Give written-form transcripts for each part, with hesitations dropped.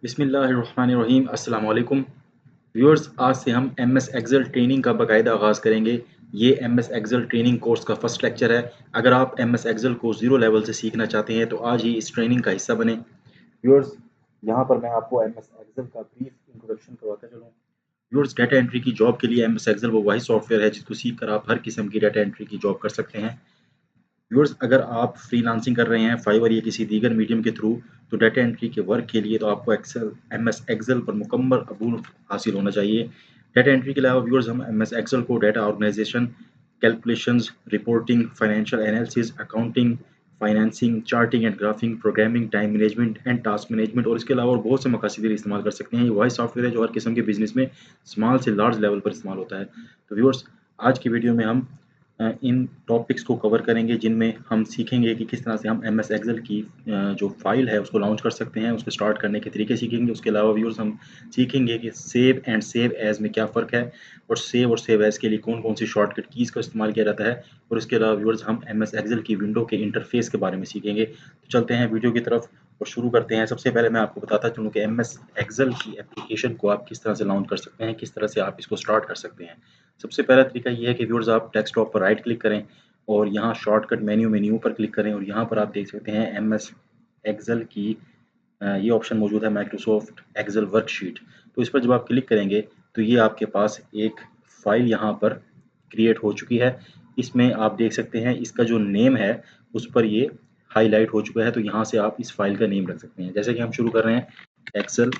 बिस्मिल्लाहिर्रहमानिर्रहीम अस्सलाम वालेकुम व्यूअर्स। आज से हम एमएस एक्सेल ट्रेनिंग का बाकायदा आगाज़ करेंगे। ये एमएस एक्सेल ट्रेनिंग कोर्स का फर्स्ट लेक्चर है। अगर आप एमएस एक्सेल को ज़ीरो लेवल से सीखना चाहते हैं तो आज ही इस ट्रेनिंग का हिस्सा बने। व्यूअर्स, यहाँ पर मैं आपको एमएस एक्सेल का ब्रीफ इंट्रोडक्शन करवाता चलूँ। व्यूअर्स, डाटा एंट्री की जॉब के लिए एमएस एक्सेल वो वही सॉफ्टवेयर है जिसको सीख कर आप हर किस्म की डाटा एंट्री की जॉब कर सकते हैं। व्यूअर्स, अगर आप फ्रीलांसिंग कर रहे हैं फाइवर या किसी दीगर मीडियम के थ्रू, तो डाटा एंट्री के वर्क के लिए तो आपको एमएस एक्सेल पर मुकम्मल अबूल हासिल होना चाहिए। डाटा एंट्री के अलावा व्यूअर्स हम एमएस एक्सेल को data organisation, calculations, reporting, financial analysis, accounting, financing, charting and graphing, programming, time management and task management और इसके अलावा और बहुत से मकासद के लिए इस्तेमाल कर सकते हैं। ये वही सॉफ्टवेयर है जो हर किस्म के बिजनेस में स्मॉल से लार्ज लेवल पर इस्तेमाल होता है। तो व्यूअर्स, आज की वीडियो में हम इन टॉपिक्स को कवर करेंगे जिनमें हम सीखेंगे कि किस तरह से हम एमएस एक्सेल की जो फाइल है उसको लॉन्च कर सकते हैं, उसको स्टार्ट करने के तरीके सीखेंगे। उसके अलावा व्यूअर्स हम सीखेंगे कि सेव एंड सेव एज में क्या फ़र्क है और सेव एज के लिए कौन कौन सी शॉर्टकट कीज़ का इस्तेमाल किया जाता है। और इसके अलावा व्यूअर्स हम एमएस एक्सेल की विंडो के इंटरफेस के बारे में सीखेंगे। तो चलते हैं वीडियो की तरफ और शुरू करते हैं। सबसे पहले मैं आपको बताता चलूँ कि एमएस एक्सेल की एप्लीकेशन को आप किस तरह से लॉन्च कर सकते हैं, किस तरह से आप इसको स्टार्ट कर सकते हैं। सबसे पहला तरीका ये है कि व्यूअर्स आप डेस्कटॉप पर राइट क्लिक करें और यहाँ शॉर्टकट मेन्यू पर क्लिक करें और यहाँ पर आप देख सकते हैं एमएस एक्सेल की ये ऑप्शन मौजूद है, माइक्रोसॉफ्ट एक्सेल वर्कशीट। तो इस पर जब आप क्लिक करेंगे तो ये आपके पास एक फ़ाइल यहाँ पर क्रिएट हो चुकी है। इसमें आप देख सकते हैं इसका जो नेम है उस पर ये हाईलाइट हो चुका है। तो यहाँ से आप इस फाइल का नेम रख सकते हैं। जैसे कि हम शुरू कर रहे हैं एक्सेल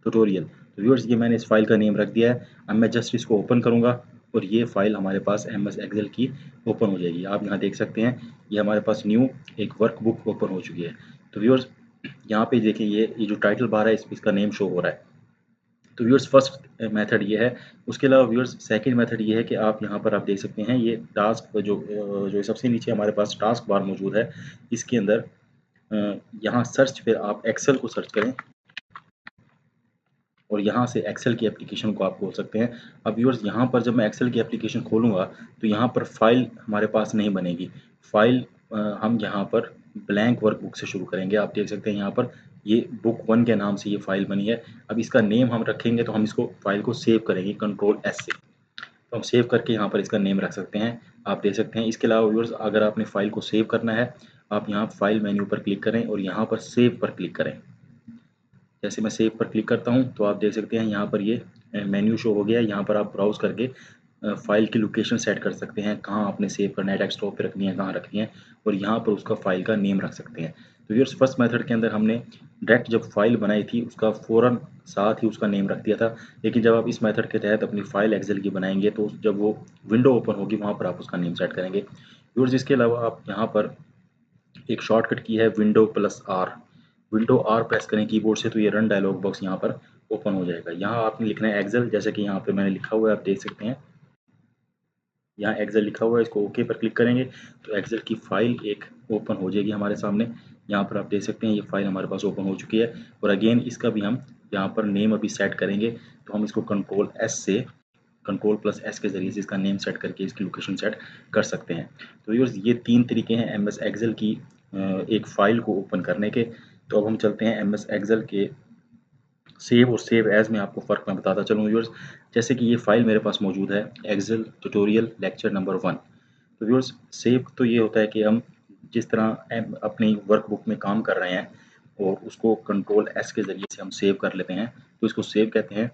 ट्यूटोरियल। तो व्यूअर्स, ये मैंने इस फाइल का नेम रख दिया है। अब मैं जस्ट इसको ओपन करूँगा और ये फाइल हमारे पास एमएस एक्सेल की ओपन हो जाएगी। आप यहाँ देख सकते हैं ये हमारे पास न्यू एक वर्कबुक ओपन हो चुकी है। तो व्यूअर्स, यहाँ पे देखिए ये जो टाइटल बार है इसका नेम शो हो रहा है। तो व्यूअर्स, फर्स्ट मेथड ये है। उसके अलावा व्यूअर्स सेकंड मेथड ये है कि आप यहाँ पर आप देख सकते हैं ये टास्क जो सबसे नीचे हमारे पास टास्क बार मौजूद है, इसके अंदर यहाँ सर्च पे आप एक्सेल को सर्च करें और यहाँ से एक्सेल की एप्लीकेशन को आप खोल सकते हैं। अब व्यूअर्स, यहाँ पर जब मैं एक्सेल की एप्लीकेशन खोलूँगा तो यहाँ पर फाइल हमारे पास नहीं बनेगी। फाइल हम यहाँ पर ब्लैंक वर्कबुक से शुरू करेंगे। आप देख सकते हैं यहाँ पर ये बुक 1 के नाम से ये फाइल बनी है। अब इसका नेम हम रखेंगे तो हम इसको फाइल को सेव करेंगे कंट्रोल एस से। तो हम सेव करके यहाँ पर इसका नेम रख सकते हैं। आप देख सकते हैं। इसके अलावा व्यूअर्स, अगर आपने फाइल को सेव करना है, आप यहाँ फाइल मेन्यू पर क्लिक करें और यहाँ पर सेव पर क्लिक करें। जैसे मैं सेव पर क्लिक करता हूँ तो आप देख सकते हैं यहाँ पर ये मेन्यू शो हो गया है। यहाँ पर आप ब्राउज़ करके फाइल की लोकेशन सेट कर सकते हैं, कहाँ आपने सेव करना है, डेस्कटॉप पे रखनी है, कहाँ रखनी है, और यहाँ पर उसका फाइल का नेम रख सकते हैं। तो व्यूअर्स, फर्स्ट मेथड के अंदर हमने डायरेक्ट जब फाइल बनाई थी उसका फ़ौरन साथ ही उसका नेम रख दिया था। लेकिन जब आप इस मेथड के तहत अपनी फाइल एक्सेल की बनाएंगे तो जब वो विंडो ओपन होगी वहाँ पर आप उसका नेम सेट करेंगे। व्यूअर्स, इसके अलावा आप यहाँ पर एक शॉर्टकट की है विंडो आर प्रेस करें कीबोर्ड से तो ये रन डायलॉग बॉक्स यहाँ पर ओपन हो जाएगा। यहाँ आपने लिखना है एक्सेल, जैसे कि यहाँ पे मैंने लिखा हुआ है, आप देख सकते हैं यहाँ एक्सेल लिखा हुआ है। इसको ओके पर क्लिक करेंगे तो एक्सेल की फाइल एक ओपन हो जाएगी हमारे सामने। यहाँ पर आप देख सकते हैं ये फाइल हमारे पास ओपन हो चुकी है। और अगेन इसका भी हम यहाँ पर नेम अभी सेट करेंगे तो हम इसको कंट्रोल प्लस एस के ज़रिए से इसका नेम सेट करके इसकी लोकेशन सेट कर सकते हैं। तो व्यूअर्स, ये 3 तरीके हैं एमएस एक्सेल की एक फ़ाइल को ओपन करने के। तो अब हम चलते हैं एमएस एक्सेल के सेव और सेव एज़ में आपको फ़र्क मैं बताता चलूँ व्यूअर्स। जैसे कि ये फ़ाइल मेरे पास मौजूद है एक्सेल ट्यूटोरियल लेक्चर नंबर 1। तो व्यूअर्स, सेव तो ये होता है कि हम जिस तरह अपनी वर्कबुक में काम कर रहे हैं और उसको कंट्रोल एस के ज़रिए से हम सेव कर लेते हैं, तो इसको सेव कहते हैं।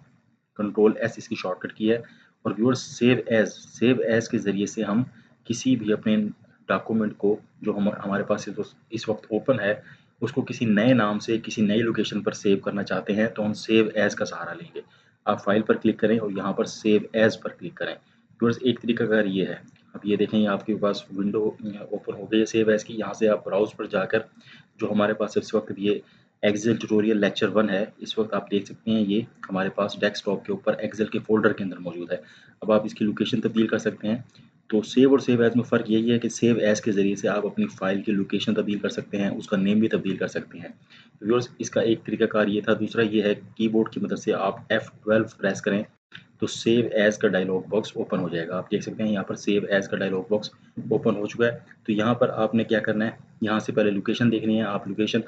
कंट्रोल एस इसकी शॉर्टकट की है। और व्यूअर्स, सेव एज़ के ज़रिए से हम किसी भी अपने डॉक्यूमेंट को जो हमारे पास इस वक्त ओपन है उसको किसी नए नाम से किसी नई लोकेशन पर सेव करना चाहते हैं तो हम सेव एज़ का सहारा लेंगे। आप फाइल पर क्लिक करें और यहाँ पर सेव एज़ पर क्लिक करें। व्यूअर्स, एक तरीका कार ये है। अब ये देखें आपके पास विंडो ओपन हो गई है सेव एज़ की। यहाँ से आप ब्राउज़ पर जाकर जो हमारे पास इस वक्त ये एक्सेल ट्यूटोरियल लेक्चर 1 है, इस वक्त आप देख सकते हैं ये हमारे पास डेस्कटॉप के ऊपर एक्सेल के फ़ोल्डर के अंदर मौजूद है। अब आप इसकी लोकेशन तब्दील कर सकते हैं। तो सेव और सेव एज़ में फ़र्क यही है कि सेव एज़ के ज़रिए से आप अपनी फ़ाइल की लोकेशन तब्दील कर सकते हैं, उसका नेम भी तब्दील कर सकते हैं। व्यूअर्स, इसका एक तरीकाकार ये था। दूसरा ये है कीबोर्ड की मदद से आप F12 प्रेस करें तो सेव एज का डायलॉग बॉक्स ओपन हो जाएगा। आप देख सकते हैं यहाँ पर सेव एज का डायलॉग बॉक्स ओपन हो चुका है। तो यहाँ पर आपने क्या करना है, यहाँ से पहले लोकेशन देखनी है। आप लोकेशन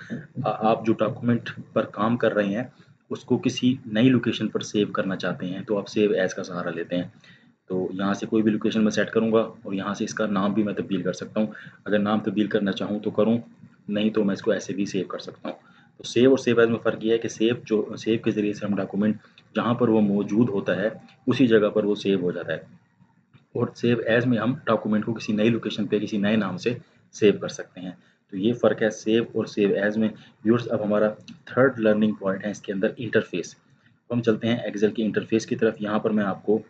आप जो डॉक्यूमेंट पर काम कर रहे हैं उसको किसी नई लोकेशन पर सेव करना चाहते हैं तो आप सेव एज का सहारा लेते हैं। तो यहाँ से कोई भी लोकेशन मैं सेट करूँगा और यहाँ से इसका नाम भी मैं तब्दील कर सकता हूँ। अगर नाम तब्दील करना चाहूँ तो करूँ, नहीं तो मैं इसको ऐसे भी सेव कर सकता हूँ। तो सेव और सेव एज में फ़र्क ये है कि सेव के ज़रिए से हम डॉक्यूमेंट जहाँ पर वो मौजूद होता है उसी जगह पर वो सेव हो जाता है, और सेव एज में हम डॉक्यूमेंट को किसी नई लोकेशन पे किसी नए नाम से सेव कर सकते हैं। तो ये फ़र्क है सेव और सेव एज में। व्यूअर्स, अब हमारा थर्ड लर्निंग पॉइंट है इसके अंदर इंटरफेस। हम चलते हैं एक्सेल के इंटरफेस की तरफ। यहाँ पर मैं आपको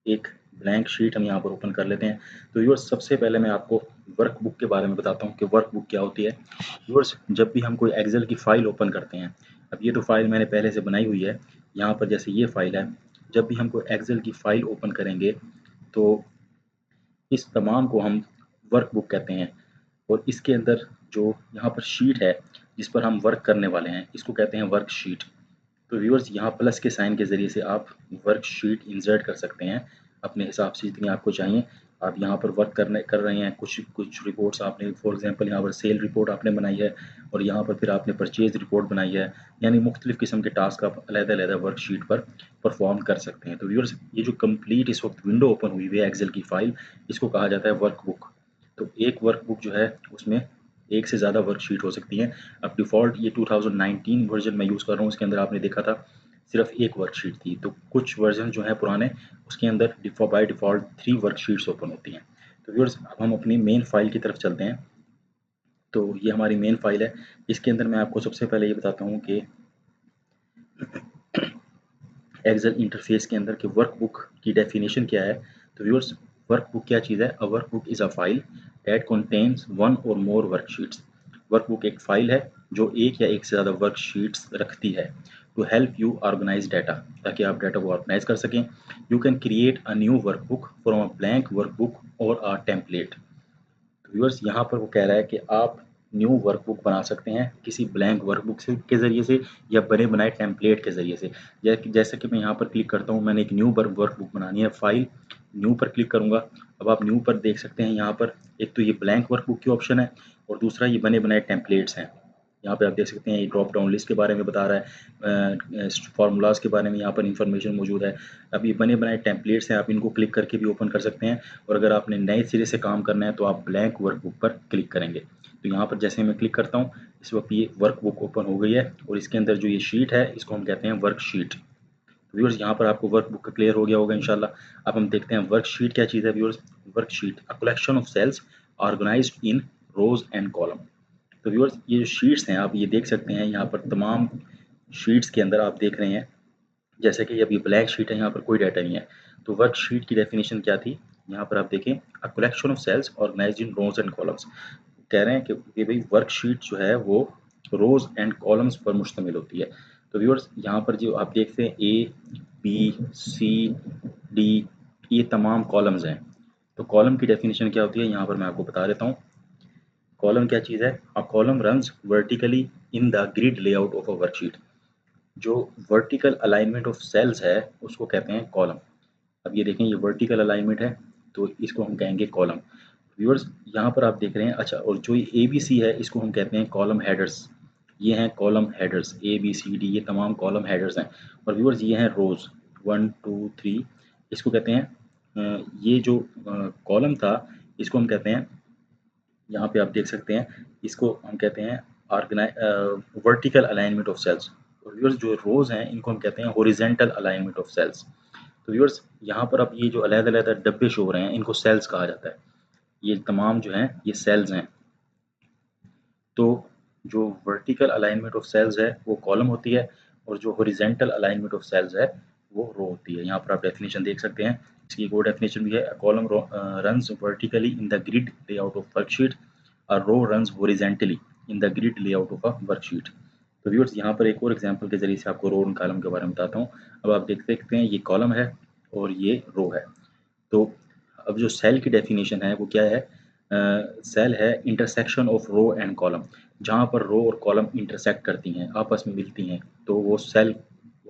एक ब्लैंक शीट हम यहाँ पर ओपन कर लेते हैं। तो व्यूअर्स, सबसे पहले मैं आपको वर्कबुक के बारे में बताता हूँ कि वर्कबुक क्या होती है। व्यूअर्स, जब भी हम कोई एक्सेल की फ़ाइल ओपन करते हैं, अब ये तो फ़ाइल मैंने पहले से बनाई हुई है, यहाँ पर जैसे ये फ़ाइल है, जब भी हम कोई एक्सेल की फ़ाइल ओपन करेंगे तो इस तमाम को हम वर्कबुक कहते हैं। और इसके अंदर जो यहाँ पर शीट है जिस पर हम वर्क करने वाले हैं इसको कहते हैं वर्कशीट। तो व्यूअर्स, यहाँ प्लस के साइन के ज़रिए से आप वर्कशीट इंसर्ट कर सकते हैं अपने हिसाब से जितनी आपको चाहिए। आप यहाँ पर वर्क कर रहे हैं, कुछ कुछ रिपोर्ट्स आपने फॉर एग्जांपल यहाँ पर सेल रिपोर्ट आपने बनाई है और यहाँ पर फिर आपने परचेज रिपोर्ट बनाई है, यानी मुख्तलिफ़ किस्म के टास्क आप अलग-अलग वर्कशीट पर परफॉर्म कर सकते हैं। तो व्यूअर्स, ये जो कंप्लीट इस वक्त विंडो ओपन हुई हुई है एक्सेल की फ़ाइल, इसको कहा जाता है वर्कबुक। तो एक वर्कबुक जो है उसमें एक से ज़्यादा वर्कशीट हो सकती हैं। अब डिफ़ॉल्ट ये 2019 वर्जन मैं यूज़ कर रहा हूँ, इसके अंदर आपने देखा था सिर्फ एक वर्कशीट थी। तो कुछ वर्जन जो है पुराने उसके अंदर बाय डिफ़ॉल्ट 3 वर्कशीट्स ओपन होती हैं। तो व्यूअर्स, अब हम अपनी मेन फाइल की तरफ चलते हैं। तो ये हमारी मेन फाइल है। इसके अंदर मैं आपको सबसे पहले ये बताता हूँ कि एक्सेल इंटरफेस के अंदर के वर्कबुक की डेफिनेशन क्या है। तो व्यूअर्स, वर्कबुक क्या चीज़ है? अ workbook is a file that contains one और मोर वर्कशीट्स। वर्कबुक एक फाइल है जो एक या एक से ज़्यादा वर्कशीट्स रखती है to help you organise data, ताकि आप डाटा को ऑर्गेनाइज कर सकें। You can create a new workbook from a blank workbook और अ टेम्पलेट। व्यूअर्स, यहाँ पर वो कह रहा है कि आप न्यू वर्कबुक बना सकते हैं किसी ब्लैंक वर्कबुक से के ज़रिए से या बने बनाए टेम्पलेट के ज़रिए से। जैसे कि मैं यहाँ पर क्लिक करता हूँ, मैंने एक न्यू वर्कबुक बनानी है, फाइल न्यू पर क्लिक करूँगा। अब आप न्यू पर देख सकते हैं यहाँ पर एक तो ये ब्लैंक वर्कबुक की ऑप्शन है और दूसरा ये बने बनाए टेम्पलेट्स हैं। यहाँ पे आप देख सकते हैं ये ड्रॉप डाउन लिस्ट के बारे में बता रहा है, फार्मूलाज के बारे में यहाँ पर इंफॉर्मेशन मौजूद है। अब ये बने बनाए टेम्पलेट्स हैं, आप इनको क्लिक करके भी ओपन कर सकते हैं। और अगर आपने नए सिरे से काम करना है तो आप ब्लैंक वर्कबुक पर क्लिक करेंगे। तो यहाँ पर जैसे मैं क्लिक करता हूँ, इस वक्त ये वर्कबुक ओपन हो गई है और इसके अंदर जो ये शीट है इसको हम कहते हैं वर्कशीट। तो व्यूअर्स, यहाँ पर आपको वर्कबुक का क्लियर हो गया होगा इंशाल्लाह। अब हम देखते हैं वर्कशीट क्या चीज़ है। Viewers, worksheet a collection of cells organised in rows and column. तो व्यूअर्स, ये जो शीट्स हैं आप ये देख सकते हैं, यहाँ पर तमाम शीट्स के अंदर आप देख रहे हैं जैसे कि अब ये ब्लैक शीट है, यहाँ पर कोई डाटा नहीं है। तो वर्कशीट की डेफिनेशन क्या थी, यहाँ पर आप देखें, a collection of cells organised in rows and columns. कह रहे हैं कि ये भाई वर्कशीट जो है वो रोज एंड कॉलम्स पर मुश्तमिल होती है। तो व्यूअर्स, यहाँ पर जो आप देखते हैं ए बी सी डी, ये तमाम कॉलम्स हैं। तो कॉलम की डेफिनेशन क्या होती है यहाँ पर मैं आपको बता देता हूँ। कॉलम क्या चीज़ है? A column runs vertically in the grid layout of a worksheet. जो वर्टिकल अलाइनमेंट ऑफ सेल्स है उसको कहते हैं कॉलम। अब ये देखें, ये वर्टिकल अलाइनमेंट है तो इसको हम कहेंगे कॉलम। व्यूअर्स, यहाँ पर आप देख रहे हैं, अच्छा, और जो ये ए बी सी है इसको हम कहते हैं कॉलम हेडर्स। ये हैं column headers, A B C D, ये तमाम कॉलम हेडर्स हैं। और व्यूअर्स, ये हैं रोज़ 1 2 3, इसको कहते हैं ये जो कॉलम था इसको हम कहते हैं, यहाँ पे आप देख सकते हैं, इसको हम कहते हैं वर्टिकल अलाइनमेंट ऑफ सेल्स। और व्यूअर्स, जो रोज़ हैं इनको हम कहते हैं हॉरिजेंटल अलाइनमेंट ऑफ सेल्स। तो व्यूअर्स, यहाँ पर अब ये जो अलग-अलग डब्बे शो हो रहे हैं इनको सेल्स कहा जाता है। ये तमाम जो हैं ये सेल्स हैं। तो जो वर्टिकल अलाइनमेंट ऑफ सेल्स है वो कॉलम होती है और जो हॉरिजेंटल अलाइनमेंट ऑफ सेल्स है वो रो होती है। यहाँ पर आप डेफिनेशन देख सकते हैं, इसकी एक और डेफिनेशन भी है, column runs vertically in the grid layout of worksheet, a row runs horizontally in the grid layout of a worksheet। तो व्यूअर्स, यहाँ पर एक और एग्जांपल के जरिए से आपको रो और कॉलम के बारे में बताता हूँ। अब आप देख सकते हैं ये कॉलम है और ये रो है। तो अब जो सेल की डेफिनेशन है वो क्या है? सेल है intersection of row and column. जहाँ पर रो और कॉलम इंटरसेक्ट करती हैं, आपस में मिलती हैं, तो वो सेल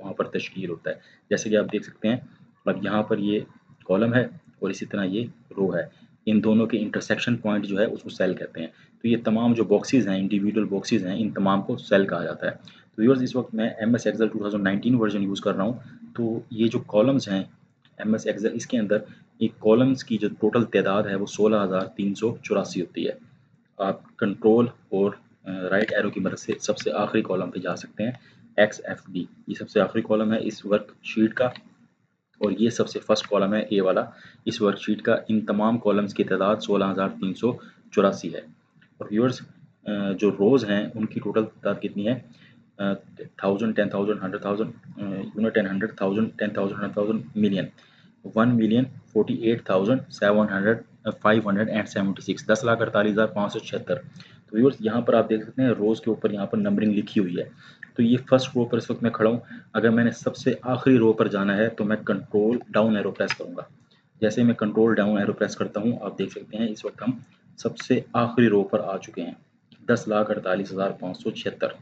वहाँ पर तश्कील होता है। जैसे कि आप देख सकते हैं अब यहाँ पर ये कॉलम है और इसी तरह ये रो है, इन दोनों के इंटरसेक्शन पॉइंट जो है उसको सेल कहते हैं। तो ये तमाम जो बॉक्सेस हैं, इंडिविजुअल बॉक्सेस हैं, इन तमाम को सेल कहा जाता है। तो व्यूअर्स इस वक्त मैं MS Excel 2019 वर्जन यूज़ कर रहा हूँ। तो ये जो कॉलम्स हैं MS Excel, इसके अंदर एक कॉलम्स की जो टोटल तादाद है वो 16,384 होती है। आप कंट्रोल और राइट एरो की मदद से सबसे आखिरी कॉलम पे जा सकते हैं, XFD, ये सबसे आखिरी कॉलम है इस वर्कशीट का और ये सबसे फर्स्ट कॉलम है ए वाला इस वर्कशीट का। इन तमाम कॉलम्स की तादाद 16,384 है। और व्यूअर्स जो रोज़ हैं उनकी टोटल तादाद कितनी है, 1000, 10,000, 100,000, यूनिट एंड 100,000, 10,000, 100,000, मिलियन, 1,48,576, 10,48,576। तो व्यूअर्स यहाँ पर आप देख सकते हैं रोज़ के ऊपर यहाँ पर नंबरिंग लिखी हुई है। तो ये फर्स्ट रो पर इस वक्त मैं खड़ा हूँ। अगर मैंने सबसे आखिरी रो पर जाना है तो मैं कंट्रोल डाउन एरो प्रेस करूँगा। जैसे मैं कंट्रोल डाउन एरो प्रेस करता हूँ आप देख सकते हैं इस वक्त हम सबसे आखिरी रो पर आ चुके हैं, 10,48,576।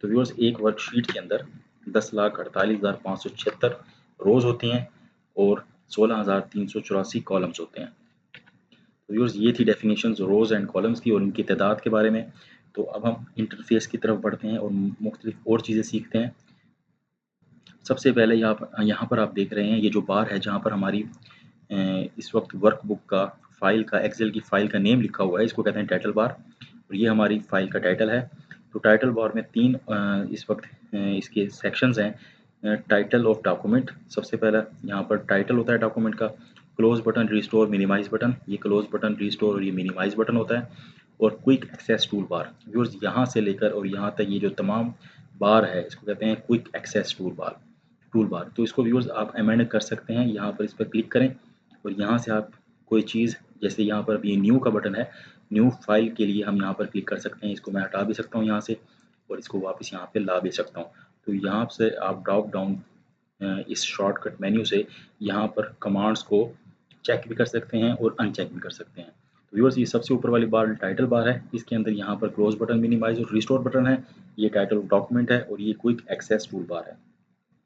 तो व्यूअर्स एक वर्कशीट के अंदर 10,48,576 रोज़ होती हैं और 16,384 कॉलम्स होते हैं। तो व्यूअर्स ये थी डेफिनेशन रोज़ एंड कॉलम्स की और इनकी तादाद के बारे में। तो अब हम इंटरफेस की तरफ बढ़ते हैं और मुख्तलिफ और चीज़ें सीखते हैं। सबसे पहले यहाँ पर आप देख रहे हैं ये जो बार है जहाँ पर हमारी इस वक्त वर्कबुक का फाइल का एक्सेल की फाइल का नेम लिखा हुआ है, इसको कहते हैं टाइटल बार और ये हमारी फाइल का टाइटल है। तो टाइटल बार में तीन इस वक्त इसके सेक्शंस हैं। टाइटल ऑफ डॉक्यूमेंट, सबसे पहला यहाँ पर टाइटल होता है डॉक्यूमेंट का, close button, restore, minimise button, ये क्लोज बटन, रिस्टोर और ये मिनिमाइज बटन होता है। और quick access tool bar, viewers यहाँ से लेकर और यहाँ तक ये जो तमाम बार है इसको कहते हैं क्विक एक्सेस टूल बार। तो इसको व्यूअर्स आप अमेंड कर सकते हैं, यहाँ पर इस पर क्लिक करें और यहाँ से आप कोई चीज़, जैसे यहाँ पर ये न्यू का बटन है, न्यू फाइल के लिए हम यहाँ पर क्लिक कर सकते हैं। इसको मैं हटा भी सकता हूँ यहाँ से और इसको वापस यहाँ पे ला भी सकता हूँ। तो यहाँ से आप ड्रॉप डाउन इस शॉर्टकट मेन्यू से यहाँ पर कमांड्स को चेक भी कर सकते हैं और अनचेक भी कर सकते हैं। तो व्यूअर्स ये सबसे ऊपर वाली बार टाइटल बार है, इसके अंदर यहाँ पर क्लोज बटन, मिनिमाइज और रिस्टोर बटन है, ये टाइटल ऑफ डॉक्यूमेंट है और ये क्विक एक्सेस टूल बार है।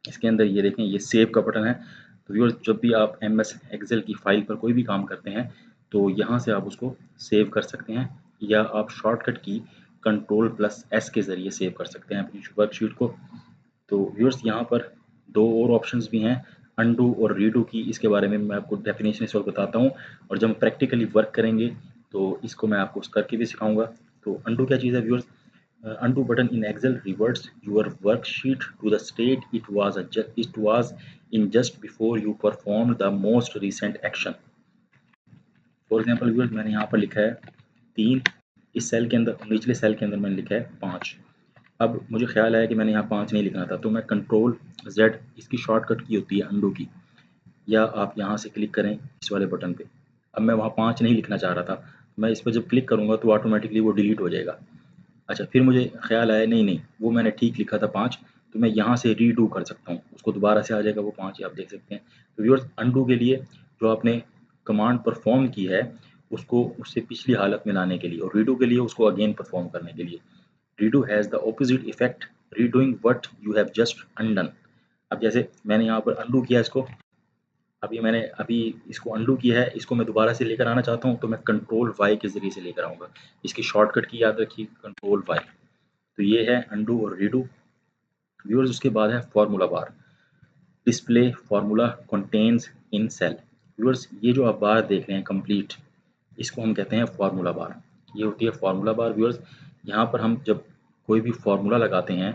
इसके अंदर ये देखें ये सेव का बटन है। तो व्यूअर्स जब भी आप MS Excel की फाइल पर कोई भी काम करते हैं तो यहाँ से आप उसको सेव कर सकते हैं या आप शॉर्टकट की Ctrl+S के ज़रिए सेव कर सकते हैं अपनी वर्कशीट को। तो व्यूअर्स यहाँ पर दो और ऑप्शंस भी हैं, अनडू और रीडू की, इसके बारे में मैं आपको डेफिनेशन इस वक्त बताता हूँ और जब हम प्रैक्टिकली वर्क करेंगे तो इसको मैं आपको करके भी सिखाऊंगा। तो अनडू क्या चीज़ है viewers, undo button in Excel reverts your worksheet to the state it was in just before you performed the most recent action. For example viewers मैंने यहाँ पर लिखा है 3, इस सेल के अंदर निचले सेल के अंदर मैंने लिखा है 5। अब मुझे ख्याल आया कि मैंने यहाँ 5 नहीं लिखना था तो मैं Ctrl+Z, इसकी शॉर्टकट की होती है अंडू की, या आप यहाँ से क्लिक करें इस वाले बटन पे। अब मैं वहाँ 5 नहीं लिखना चाह रहा था, मैं इस पर जब क्लिक करूँगा तो ऑटोमेटिकली वो डिलीट हो जाएगा। अच्छा, फिर मुझे ख्याल आया नहीं वो मैंने ठीक लिखा था 5, तो मैं यहाँ से रीडू कर सकता हूँ, उसको दोबारा से आ जाएगा वो 5 ही आप देख सकते हैं। तो व्यूअर्स अंडू के लिए जो आपने कमांड परफॉर्म की है उसको उससे पिछली हालत में लाने के लिए, और रीडू के लिए उसको अगेन परफॉर्म करने के लिए। Redo has the opposite effect redoing what you have just undone. अब जैसे मैंने यहाँ पर अंडू किया इसको, अभी इसको अंडू किया है, इसको मैं दोबारा से लेकर आना चाहता हूँ तो मैं Ctrl+Y के ज़रिए से लेकर आऊँगा। इसकी शॉर्टकट की याद रखिए Ctrl+Y। तो ये है अंडू और रीडू। व्यूअर्स उसके बाद है formula bar, display formula contains in cell. Viewers ये जो आप बार देख रहे हैं कंप्लीट, इसको हम कहते हैं फार्मूला बार। ये होती है फार्मूला बार व्यूअर्स। यहाँ पर हम जब कोई भी फार्मूला लगाते हैं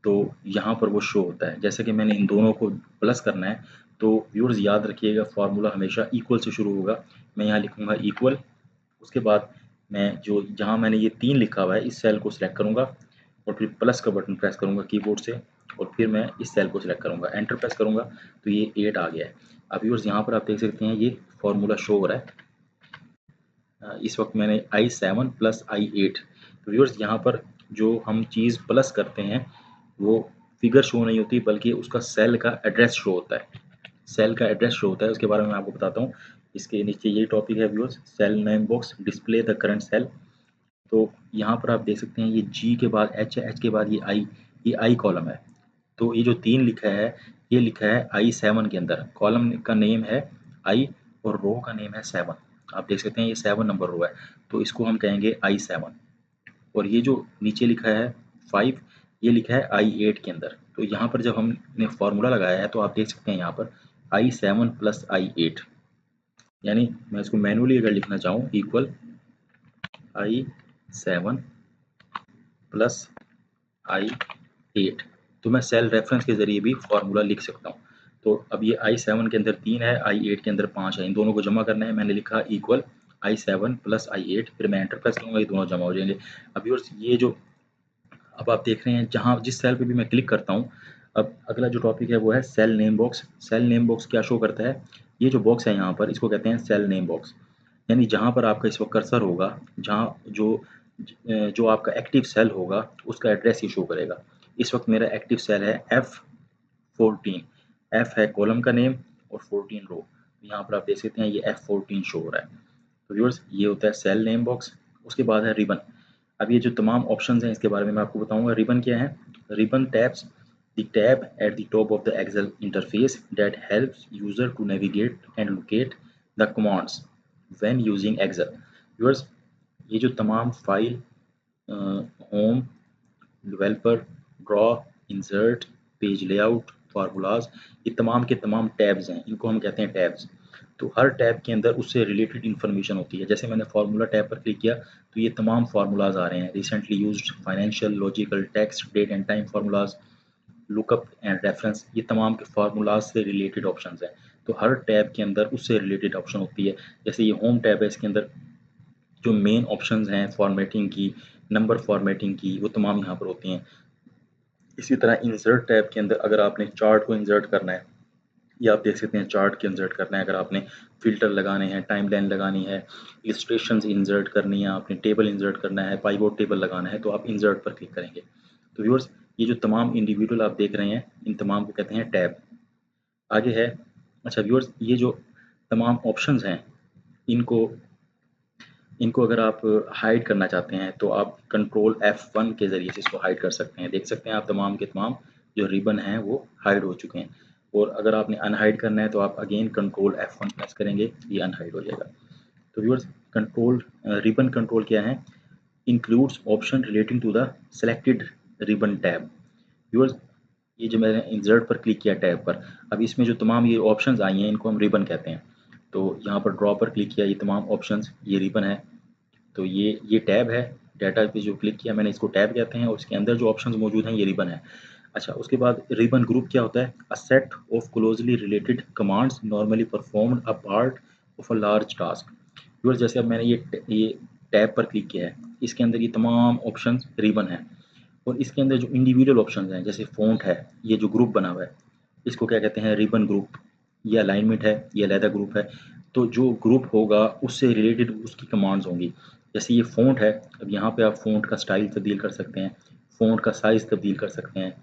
तो यहाँ पर वो शो होता है। जैसे कि मैंने इन दोनों को प्लस करना है तो व्यूअर्स याद रखिएगा फार्मूला हमेशा इक्वल से शुरू होगा। मैं यहाँ लिखूँगा इक्वल, उसके बाद मैं जो जहाँ मैंने ये 3 लिखा हुआ है इस सेल को सिलेक्ट करूँगा और फिर प्लस का बटन प्रेस करूँगा कीबोर्ड से और फिर मैं इस सेल को सिलेक्ट करूँगा, एंटर प्रेस करूँगा तो ये 8 आ गया है। अब व्यूअर्स यहाँ पर आप देख सकते हैं ये फार्मूला शो हो रहा है। इस वक्त मैंने I7 + I8। तो व्यूअर्स यहाँ पर जो हम चीज़ प्लस करते हैं वो फिगर शो नहीं होती बल्कि उसका सेल का एड्रेस शो होता है। सेल का एड्रेस शो होता है, उसके बारे में मैं आपको बताता हूँ। इसके नीचे यही टॉपिक है viewers, cell name box, display the current cell. तो यहाँ पर आप देख सकते हैं ये G के बाद H है, H के बाद ये I कॉलम है। तो ये जो 3 लिखा है, ये लिखा है I7 के अंदर। कॉलम का नेम है I और रो का नेम है 7। आप देख सकते हैं ये 7 नंबर रो है, तो इसको हम कहेंगे I7। और ये जो नीचे लिखा है 5, ये लिखा है I8 के अंदर। तो यहाँ पर जब हमने फॉर्मूला लगाया है तो आप देख सकते हैं यहाँ पर I7 प्लस I8, यानी मैं इसको मैनुअली अगर लिखना चाहूँ इक्वल I7 प्लस I8, तो मैं सेल रेफरेंस के जरिए भी फॉर्मूला लिख सकता हूँ। तो अब ये I7 के अंदर 3 है, I8 के अंदर 5 है, इन दोनों को जमा करना है। मैंने लिखा इक्वल I7 प्लस I8, फिर मैं एंटर प्रेस करूँगा, ये दोनों जमा हो जाएंगे। अब व्यूअर्स ये जो अब आप देख रहे हैं जहाँ जिस सेल पे भी मैं क्लिक करता हूँ, अब अगला जो टॉपिक है वो है cell name box. Cell name box क्या शो करता है? ये जो बॉक्स है यहाँ पर, इसको कहते हैं सेल नेम बॉक्स। यानी जहाँ पर आपका इस वक्त कर्सर होगा, जहाँ जो आपका एक्टिव सेल होगा उसका एड्रेस ही शो करेगा। इस वक्त मेरा एक्टिव सेल है F14। F है कॉलम का नेम और 14 रो। यहाँ पर आप देख सकते हैं ये F14 शो हो रहा है। तो व्यूअर्स ये होता है सेल नेम बॉक्स। उसके बाद है रिबन। अब ये जो तमाम ऑप्शंस हैं इसके बारे में मैं आपको बताऊंगा। रिबन क्या है? Ribbon tabs the tab at the top of the Excel interface that helps user to navigate and locate the commands when using Excel। Viewers ये जो तमाम file, home, developer, draw, insert, page layout, formulas, ये तमाम के तमाम tabs हैं, इनको हम कहते हैं टैब्स। तो हर टैब के अंदर उससे रिलेटेड इन्फॉर्मेशन होती है। जैसे मैंने फार्मूला टैब पर क्लिक किया तो ये तमाम फार्मूलाज आ रहे हैं, recently used, financial, logical, text, date and time formulas, lookup and reference, ये तमाम के फार्मूलाज से रिलेटेड ऑप्शंस हैं। तो हर टैब के अंदर उससे रिलेटेड ऑप्शन होती है। जैसे ये होम टैब है, इसके अंदर जो मेन ऑप्शंस हैं फॉर्मेटिंग की, नंबर फॉर्मेटिंग की, वो तमाम यहाँ पर होती हैं। इसी तरह इंसर्ट टैब के अंदर अगर आपने चार्ट को इंसर्ट करना है, या आप देख सकते हैं चार्ट के इंसर्ट करना है, अगर आपने फिल्टर लगाने हैं, टाइमलाइन लगानी है, इलस्ट्रेशंस इंसर्ट करनी है, आपने टेबल इंसर्ट करना है, पाइवोट टेबल लगाना है, तो आप इंसर्ट पर क्लिक करेंगे। तो व्यूअर्स ये जो तमाम इंडिविजुअल आप देख रहे हैं, इन तमाम को कहते हैं टैब। आगे है, अच्छा व्यूअर्स ये जो तमाम ऑप्शंस हैं, इनको इनको अगर आप हाइड करना चाहते हैं तो आप कंट्रोल F1 के ज़रिए से इसको हाइड कर सकते हैं। देख सकते हैं आप तमाम के तमाम जो रिबन हैं वो हाइड हो चुके हैं। और अगर आपने अनहाइड करना है तो आप अगेन कंट्रोल F1 प्रेस करेंगे, ये अनहाइड हो जाएगा। तो व्यूअर्स कंट्रोल रिबन कंट्रोल क्या है? Includes option relating to the selected ribbon tab. Viewers ये जो मैंने इंसर्ट पर क्लिक किया टैब पर, अब इसमें जो तमाम ये ऑप्शंस आई हैं इनको हम रिबन कहते हैं। तो यहाँ पर ड्रॉ पर क्लिक किया, ये तमाम ऑप्शंस, ये रिबन है। तो ये टैब है, डाटा पे जो क्लिक किया मैंने, इसको टैब कहते हैं, और इसके अंदर जो ऑप्शंस मौजूद हैं ये रिबन है। अच्छा उसके बाद रिबन ग्रुप क्या होता है? A set of closely related commands normally performed a part of a large task. Viewers जैसे अब मैंने ये टैब पर क्लिक किया है, इसके अंदर ये तमाम ऑप्शंस रिबन है। और इसके अंदर जो इंडिविजुअल ऑप्शंस हैं जैसे फ़ॉन्ट है, ये जो ग्रुप बना हुआ है इसको क्या कहते हैं? Ribbon group. ये अलाइनमेंट है, ये अलहदा ग्रुप है। तो जो ग्रुप होगा उससे रिलेटेड उसकी कमांड्स होंगी। जैसे ये फ़ॉन्ट है, अब यहाँ पे आप फ़ॉन्ट का स्टाइल तब्दील कर सकते हैं, फ़ॉन्ट का साइज़ तब्दील कर सकते हैं,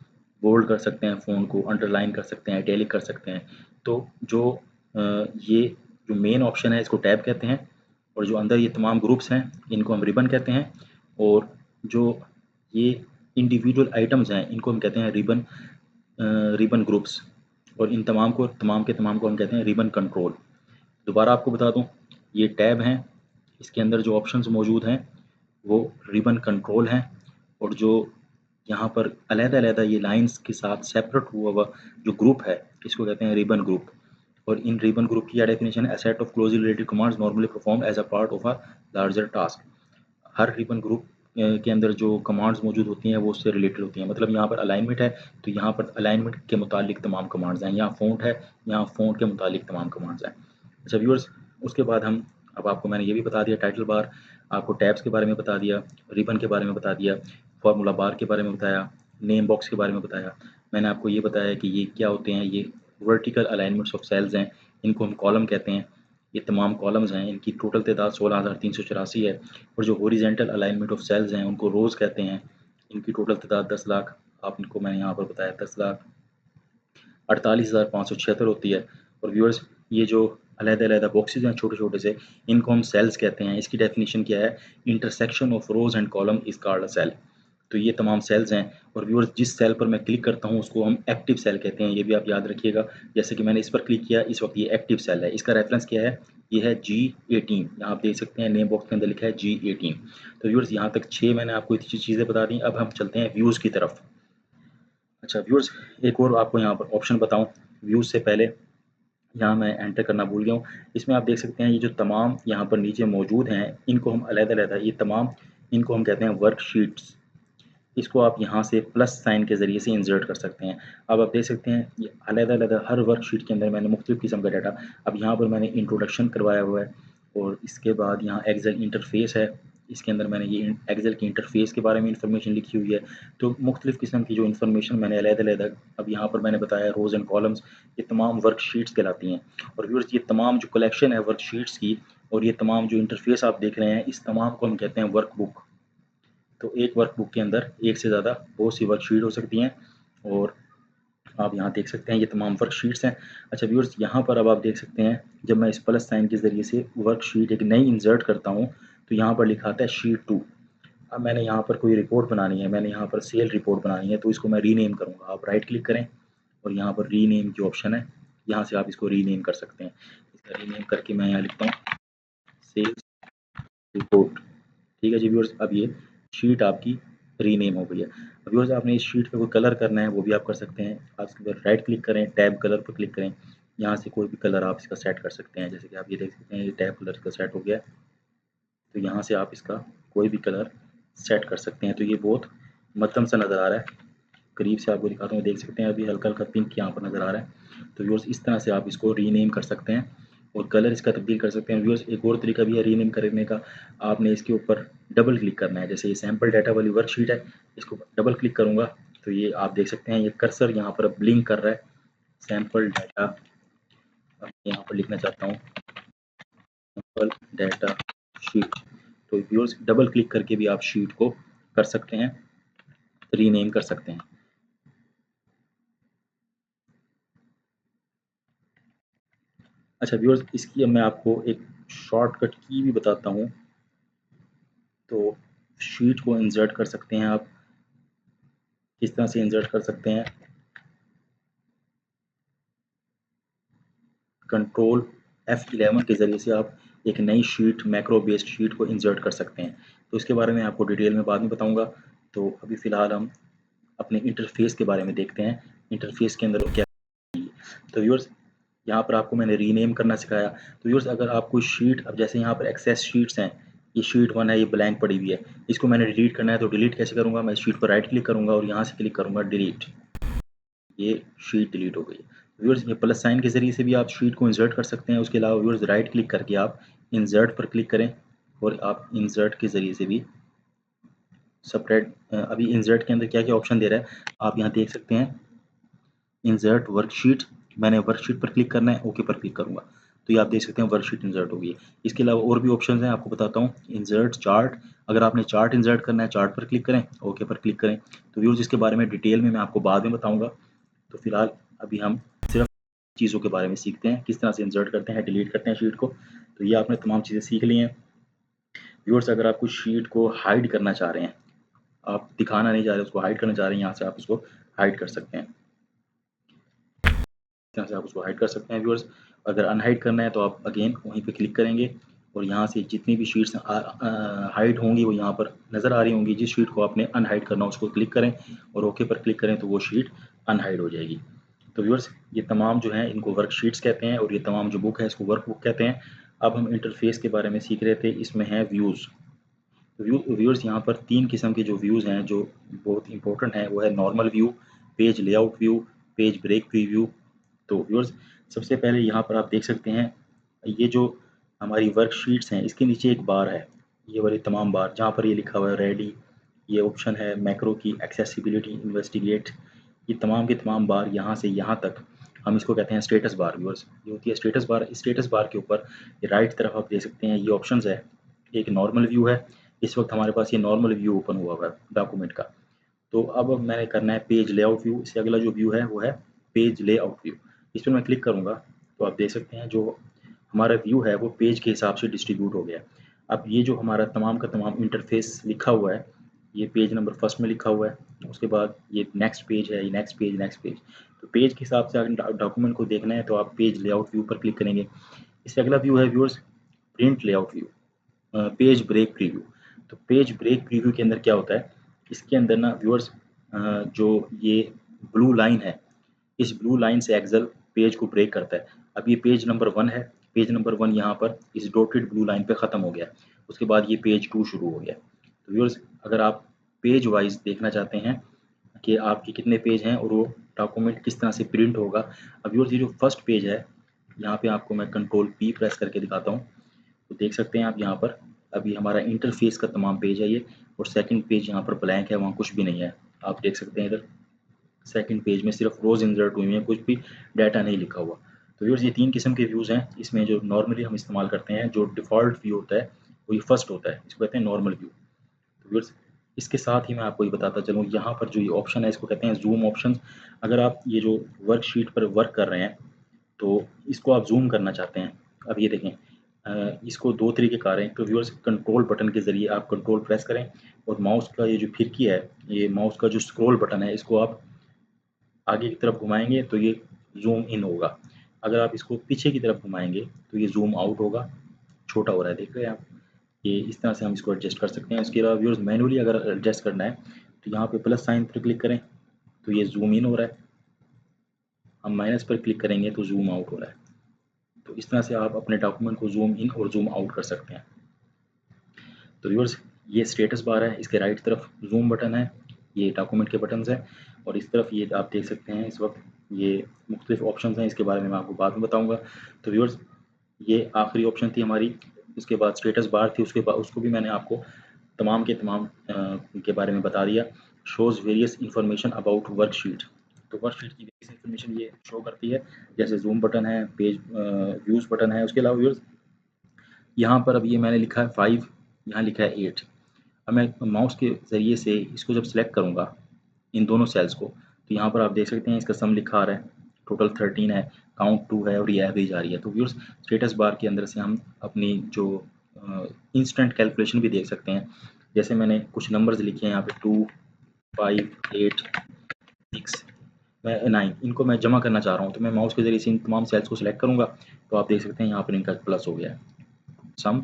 बोल्ड कर सकते हैं फ़ॉन्ट को, अंडरलाइन कर सकते हैं, इटैलिक कर सकते हैं। तो ये जो मेन ऑप्शन है इसको टैब कहते हैं, और जो अंदर ये तमाम ग्रुप्स हैं इनको हम रिबन कहते हैं। और जो ये इंडिविजुअल आइटम्स हैं इनको हम कहते हैं रिबन ग्रुप्स। और इन तमाम के तमाम को हम कहते हैं रिबन कंट्रोल। दोबारा आपको बता दूं, ये टैब हैं, इसके अंदर जो ऑप्शंस मौजूद हैं वो रिबन कंट्रोल हैं। और जो यहाँ पर अलहदा ये लाइंस के साथ सेपरेट हुआ हुआ जो ग्रुप है इसको कहते हैं रिबन ग्रुप। और इन रिबन ग्रुप की डेफिनेशन है a set of closely related commands normally perform as a part of a larger task. हर रिबन ग्रुप के अंदर जो कमांड्स मौजूद होती हैं वो उससे रिलेटेड होती हैं। मतलब यहाँ पर अलाइनमेंट है तो यहाँ पर अलाइनमेंट के मुतालिक तमाम कमांड्स हैं, यहाँ फ़ॉन्ट है, यहाँ फ़ॉन्ट के मुतालिक तमाम कमांड्स हैं। अच्छा व्यूअर्स उसके बाद हम, अब आपको मैंने ये भी बता दिया टाइटल बार, आपको टैब्स के बारे में बता दिया, रिबन के बारे में बता दिया, फार्मूला बार के बारे में बताया, नेम बॉक्स के बारे में बताया। मैंने आपको ये बताया कि ये क्या होते हैं, ये वर्टिकल अलाइनमेंट्स ऑफ सेल्स हैं, इनको हम कॉलम कहते हैं। ये तमाम कॉलम्स हैं, इनकी टोटल तादाद 16,384 है। और जो हॉरिजॉन्टल अलाइनमेंट ऑफ सेल्स हैं उनको रोज़ कहते हैं, इनकी टोटल तादाद 10 लाख, आप इनको मैंने यहाँ पर बताया 10,48,576 होती है। और व्यूअर्स ये जो अलग-अलग बॉक्सेस हैं छोटे छोटे से, इनको हम सेल्स कहते हैं। इसकी डेफिनेशन क्या है? Intersection of rows and column is called a cell. तो ये तमाम सेल्स हैं और व्यूअर्स जिस सेल पर मैं क्लिक करता हूँ उसको हम एक्टिव सेल कहते हैं, ये भी आप याद रखिएगा। जैसे कि मैंने इस पर क्लिक किया, इस वक्त ये एक्टिव सेल है। इसका रेफरेंस क्या है? ये है G18। यहाँ आप देख सकते हैं नेम बॉक्स के अंदर लिखा है G18। तो व्यूअर्स यहाँ तक 6 मैंने आपको इतनी चीज़ें बता दी। अब हम चलते हैं व्यूज़ की तरफ। अच्छा व्यूअर्स, एक और आपको यहाँ पर ऑप्शन बताऊँ व्यूज़ से पहले, यहाँ मैं एंटर करना भूल गया हूँ। इसमें आप देख सकते हैं ये जो तमाम यहाँ पर नीचे मौजूद हैं, इनको हम अलग-अलग, ये तमाम इनको हम कहते हैं वर्कशीट्स। इसको आप यहाँ से प्लस साइन के ज़रिए से इंसर्ट कर सकते हैं। अब आप देख सकते हैं ये अलग-अलग हर वर्कशीट के अंदर मैंने मुख्तलिफ़ किस्म का डाटा, अब यहाँ पर मैंने इंट्रोडक्शन करवाया हुआ है और इसके बाद यहाँ एक्सेल इंटरफेस है। इसके अंदर मैंने ये एक्सेल की इंटरफेस के बारे में इंफॉर्मेशन लिखी हुई है। तो मुख्तलिफ़ किस्म की जो इंफॉर्मेशन मैंने अलग-अलग, अब यहाँ पर मैंने बताया रोज़ एंड कॉलम्स, ये तमाम वर्कशीट्स कहलाती हैं। और व्यूअर्स ये तमाम जो कलेक्शन है वर्कशीट्स की और ये तमाम जो इंटरफेस आप देख रहे हैं, इस तमाम को हम कहते हैं वर्कबुक। तो एक वर्कबुक के अंदर एक से ज़्यादा बहुत सी वर्कशीट हो सकती हैं और आप यहाँ देख सकते हैं ये तमाम वर्कशीट्स हैं। अच्छा व्यूअर्स, यहाँ पर अब आप देख सकते हैं जब मैं इस प्लस साइन के ज़रिए से वर्कशीट एक नई इंसर्ट करता हूँ तो यहाँ पर लिखा आता है शीट 2। अब मैंने यहाँ पर कोई रिपोर्ट बनानी है, मैंने यहाँ पर सेल रिपोर्ट बनानी है, तो इसको मैं रीनेम करूँगा। आप राइट क्लिक करें और यहाँ पर रीनेम की ऑप्शन है, यहाँ से आप इसको रीनेम कर सकते हैं। इसका रीनेम करके मैं यहाँ लिखता हूँ सेल्स रिपोर्ट। ठीक है जी व्यूअर्स, अब ये शीट आपकी रीनेम हो गई है। अब व्यूअर्स आपने इस शीट पे कोई कलर करना है वो भी आप कर सकते हैं। आप इसके ऊपर राइट क्लिक करें, टैब कलर पर क्लिक करें, यहाँ से कोई भी कलर आप इसका सेट कर सकते हैं। जैसे कि आप ये देख सकते हैं ये टैब कलर का सेट हो गया, तो यहाँ से आप इसका कोई भी कलर सेट कर सकते हैं। तो ये बहुत मध्यम सा नज़र आ रहा है, करीब से आपको दिखाता हूँ, देख सकते हैं अभी हल्का हल्का पिंक यहाँ पर नज़र आ रहा है। तो व्यूअर्स इस तरह से आप इसको रीनेम कर सकते हैं और कलर इसका तब्दील कर सकते हैं। व्यूअर्स एक और तरीका भी है रीनेम करने का, आपने इसके ऊपर डबल क्लिक करना है। जैसे ये सैम्पल डाटा वाली वर्कशीट है, इसको डबल क्लिक करूँगा तो ये आप देख सकते हैं ये कर्सर यहाँ पर ब्लिंक कर रहा है, सैम्पल डाटा। यहाँ पर लिखना चाहता हूँ सैम्पल डाटा शीट। तो व्यूअर्स डबल क्लिक करके भी आप शीट को कर सकते हैं, रीनेम कर सकते हैं। अच्छा व्यूअर्स, इसकी अब मैं आपको एक शॉर्टकट की भी बताता हूँ। तो शीट को इंसर्ट कर सकते हैं आप, किस तरह से इंसर्ट कर सकते हैं, कंट्रोल F11 के ज़रिए से आप एक नई शीट, मैक्रो बेस्ड शीट को इंसर्ट कर सकते हैं। तो इसके बारे में आपको डिटेल में बाद में बताऊँगा। तो अभी फ़िलहाल हम अपने इंटरफेस के बारे में देखते हैं, इंटरफेस के अंदर क्या है। तो व्यूअर्स यहाँ पर आपको मैंने रीनेम करना सिखाया। तो व्यूअर्स अगर आप कोई शीट, अब जैसे यहाँ पर एक्सेस शीट्स हैं, ये शीट 1 है, ये ब्लैंक पड़ी हुई है, इसको मैंने डिलीट करना है। तो डिलीट कैसे करूँगा? मैं शीट पर राइट क्लिक करूँगा और यहाँ से क्लिक करूँगा डिलीट, ये शीट डिलीट हो गई। व्यूअर्स ये प्लस साइन के ज़रिए से भी आप शीट को इंसर्ट कर सकते हैं। उसके अलावा व्यूअर्स राइट क्लिक करके आप इंसर्ट पर क्लिक करें और आप इंसर्ट के ज़रिए से भी सेपरेट, अभी इंसर्ट के अंदर क्या-क्या ऑप्शन दे रहा है आप यहाँ देख सकते हैं। इंसर्ट वर्कशीट, मैंने वर्कशीट पर क्लिक करना है, ओके पर क्लिक करूँगा तो ये आप देख सकते हैं वर्कशीट इंसर्ट हो गई है। इसके अलावा और भी ऑप्शंस हैं, आपको बताता हूँ। इंसर्ट चार्ट, अगर आपने चार्ट इंसर्ट करना है, चार्ट पर क्लिक करें, ओके पर क्लिक करें। तो व्यूअर्स इसके बारे में डिटेल में मैं आपको बाद में बताऊँगा। तो फिलहाल अभी हम सिर्फ चीज़ों के बारे में सीखते हैं, किस तरह से इंसर्ट करते हैं, डिलीट करते हैं शीट को। तो ये आपने तमाम चीज़ें सीख ली हैं। व्यूअर्स अगर आप कुछ शीट को हाइड करना चाह रहे हैं, आप दिखाना नहीं चाह रहे, उसको हाइड करना चाह रहे हैं, यहाँ से आप उसको हाइड कर सकते हैं। इस तरह से आप उसको हाइड कर सकते हैं व्यूअर्स। अगर अनहाइड करना है तो आप अगेन वहीं पे क्लिक करेंगे और यहाँ से जितनी भी शीट्स हाइड होंगी वो यहाँ पर नज़र आ रही होंगी। जिस शीट को आपने अनहाइड करना है उसको क्लिक करें और ओके पर क्लिक करें तो वो शीट अनहाइड हो जाएगी। तो व्यूअर्स ये तमाम जो हैं इनको वर्कशीट्स कहते हैं और ये तमाम जो बुक है इसको वर्कबुक कहते हैं। अब हम इंटरफेस के बारे में सीख रहे थे, इसमें है व्यूज़। व्यूअर्स यहाँ पर 3 किस्म के जो व्यूज़ हैं जो बहुत इंपॉर्टेंट हैं, वो है normal view, page layout view, page break preview. तो व्यूअर्स सबसे पहले यहाँ पर आप देख सकते हैं ये जो हमारी वर्कशीट्स हैं इसके नीचे एक बार है, ये वाली तमाम बार जहाँ पर ये लिखा हुआ है रेडी, ये ऑप्शन है मैक्रो की, एक्सेसिबिलिटी, इन्वेस्टिगेट, ये तमाम के तमाम बार यहाँ से यहाँ तक हम इसको कहते हैं स्टेटस बार। व्यूअर्स ये होती है स्टेटस बार। स्टेटस बार के ऊपर राइट तरफ आप देख सकते हैं ये ऑप्शंस है। एक नॉर्मल व्यू है, इस वक्त हमारे पास ये नॉर्मल व्यू ओपन हुआ हुआ है डॉक्यूमेंट का। तो अब मैंने करना है पेज लेआउट व्यू, इससे अगला जो व्यू है वो है पेज लेआउट व्यू। इस पर मैं क्लिक करूँगा तो आप देख सकते हैं जो हमारा व्यू है वो पेज के हिसाब से डिस्ट्रीब्यूट हो गया है। अब ये जो हमारा तमाम का तमाम इंटरफेस लिखा हुआ है ये पेज नंबर फर्स्ट में लिखा हुआ है, उसके बाद ये नेक्स्ट पेज है, ये नेक्स्ट पेज, नेक्स्ट पेज। तो पेज के हिसाब से अगर डॉक्यूमेंट को देखना है तो आप पेज लेआउट व्यू पर क्लिक करेंगे। इससे अगला व्यू है viewers print layout view, page break preview. तो पेज ब्रेक प्रीव्यू के अंदर क्या होता है, इसके अंदर ना व्यूअर्स जो ये ब्लू लाइन है, इस ब्लू लाइन से एक्सेल पेज को ब्रेक करता है। अब ये पेज नंबर 1 है, पेज नंबर 1 यहाँ पर इस डॉटेड ब्लू लाइन पे ख़त्म हो गया, उसके बाद ये पेज 2 शुरू हो गया। तो व्यूअर्स अगर आप पेज वाइज देखना चाहते हैं कि आपके कितने पेज हैं और वो डॉक्यूमेंट किस तरह से प्रिंट होगा। अब व्यूअर्स ये जो फर्स्ट पेज है, यहाँ पे आपको मैं कंट्रोल P प्रेस करके दिखाता हूँ, तो देख सकते हैं आप यहाँ पर अभी हमारा इंटरफेस का तमाम पेज है ये, और सेकंड पेज यहाँ पर ब्लैंक है, वहाँ कुछ भी नहीं है। आप देख सकते हैं इधर सेकंड पेज में सिर्फ रोज इंसर्ट हुई हैं, कुछ भी डाटा नहीं लिखा हुआ। तो व्यूअर्स ये 3 किस्म के व्यूज़ हैं। इसमें जो नॉर्मली हम इस्तेमाल करते हैं, जो डिफ़ॉल्ट व्यू होता है वो ये फर्स्ट होता है, इसको कहते हैं नॉर्मल व्यू। तो व्यूअर्स इसके साथ ही मैं आपको ये बताता चलूँ, यहाँ पर जो ये ऑप्शन है इसको कहते हैं जूम ऑप्शन। अगर आप ये जो वर्कशीट पर वर्क कर रहे हैं तो इसको आप जूम करना चाहते हैं। अब ये देखें इसको 2 तरीके कार हैं। तो व्यूअर्स कंट्रोल बटन के ज़रिए आप कंट्रोल प्रेस करें और माउस का ये जो फिरकी है, ये माउस का जो स्क्रॉल बटन है, इसको आप आगे की तरफ घुमाएंगे तो ये जूम इन होगा। अगर आप इसको पीछे की तरफ घुमाएंगे तो ये जूम आउट होगा, छोटा हो रहा है, देख रहे हैं आप। ये इस तरह से हम इसको एडजस्ट कर सकते हैं। इसके अलावा व्यूअर्स मैनुअली अगर एडजस्ट करना है तो यहाँ पे प्लस साइन पर क्लिक करें तो ये जूम इन हो रहा है, हम माइनस पर क्लिक करेंगे तो जूम आउट हो रहा है। तो इस तरह से आप अपने डॉक्यूमेंट को जूम इन और जूम आउट कर सकते हैं। तो व्यूअर्स ये स्टेटस बार है, इसके राइट तरफ जूम बटन है, ये डॉक्यूमेंट के बटन्स हैं, और इस तरफ ये आप देख सकते हैं इस वक्त ये मुख्तलिफ ऑप्शन हैं, इसके बारे में मैं आपको बाद में बताऊंगा। तो व्यूअर्स ये आखिरी ऑप्शन थी हमारी, इसके बाद स्टेटस बार थी, उसके बाद उसको भी मैंने आपको तमाम के तमाम के बारे में बता दिया। Shows various information about worksheet. तो वर्कशीट की वेरियस इंफॉर्मेशन ये शो करती है, जैसे जूम बटन है, पेज व्यूज़ बटन है। उसके अलावा व्यूअर्स यहाँ पर अब ये मैंने लिखा है 5, यहाँ लिखा है 8। अब मैं माउस के ज़रिए से इसको जब सेलेक्ट करूँगा इन दोनों सेल्स को, तो यहाँ पर आप देख सकते हैं इसका सम लिखा आ रहा है, टोटल 13 है, काउंट 2 है और ये एवरेज आ रही है। तो व्यूअर्स स्टेटस बार के अंदर से हम अपनी जो इंस्टेंट कैलकुलेशन भी देख सकते हैं। जैसे मैंने कुछ नंबर्स लिखे हैं यहाँ पे 2, 5, 8, 6, मैं 9, इनको मैं जमा करना चाह रहा हूँ, तो मैं माउस के ज़रिए से इन तमाम सेल्स को सिलेक्ट करूँगा तो आप देख सकते हैं यहाँ पर इनका प्लस हो गया है। सम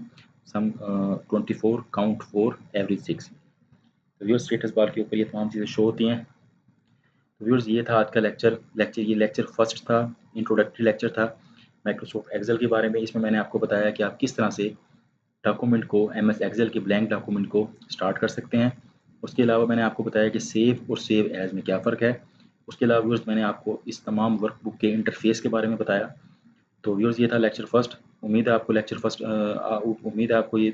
24, काउंट 4, एवरेज 6। तो व्यूअर्स स्टेटस बार के ऊपर ये तमाम चीज़ें शो होती हैं। तो व्यूअर्स ये था आज का ये लेक्चर फर्स्ट था, इंट्रोडक्टरी लेक्चर था माइक्रोसॉफ्ट एक्सेल के बारे में। इसमें मैंने आपको बताया कि आप किस तरह से डॉक्यूमेंट को एमएस एक्सेल के ब्लैंक डॉक्यूमेंट को स्टार्ट कर सकते हैं। उसके अलावा मैंने आपको बताया कि सेव और सेव एज में क्या फ़र्क है। उसके अलावा व्यूअर्स मैंने आपको इस तमाम वर्कबुक के इंटरफेस के बारे में बताया। तो व्यूअर्स ये था लेक्चर फर्स्ट। उम्मीद है आपको उम्मीद है आपको ये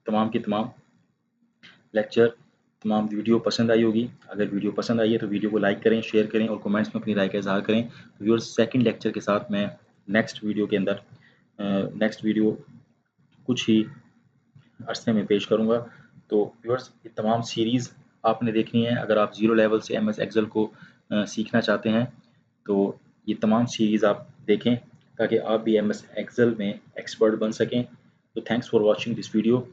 तमाम की तमाम लेक्चर, तमाम वीडियो पसंद आई होगी। अगर वीडियो पसंद आई है तो वीडियो को लाइक करें, शेयर करें और कमेंट्स में अपनी राय का इज़हार करें। तो व्यूअर्स सेकंड लेक्चर के साथ मैं नेक्स्ट वीडियो के अंदर नेक्स्ट वीडियो कुछ ही अरसे में पेश करूँगा। तो व्यूअर्स ये तमाम सीरीज़ आपने देखनी है। अगर आप ज़ीरो लेवल से एमएस एक्सेल को सीखना चाहते हैं तो ये तमाम सीरीज़ आप देखें ताकि आप भी एमएस एक्सेल में एक्सपर्ट बन सकें। तो thanks for watching this video.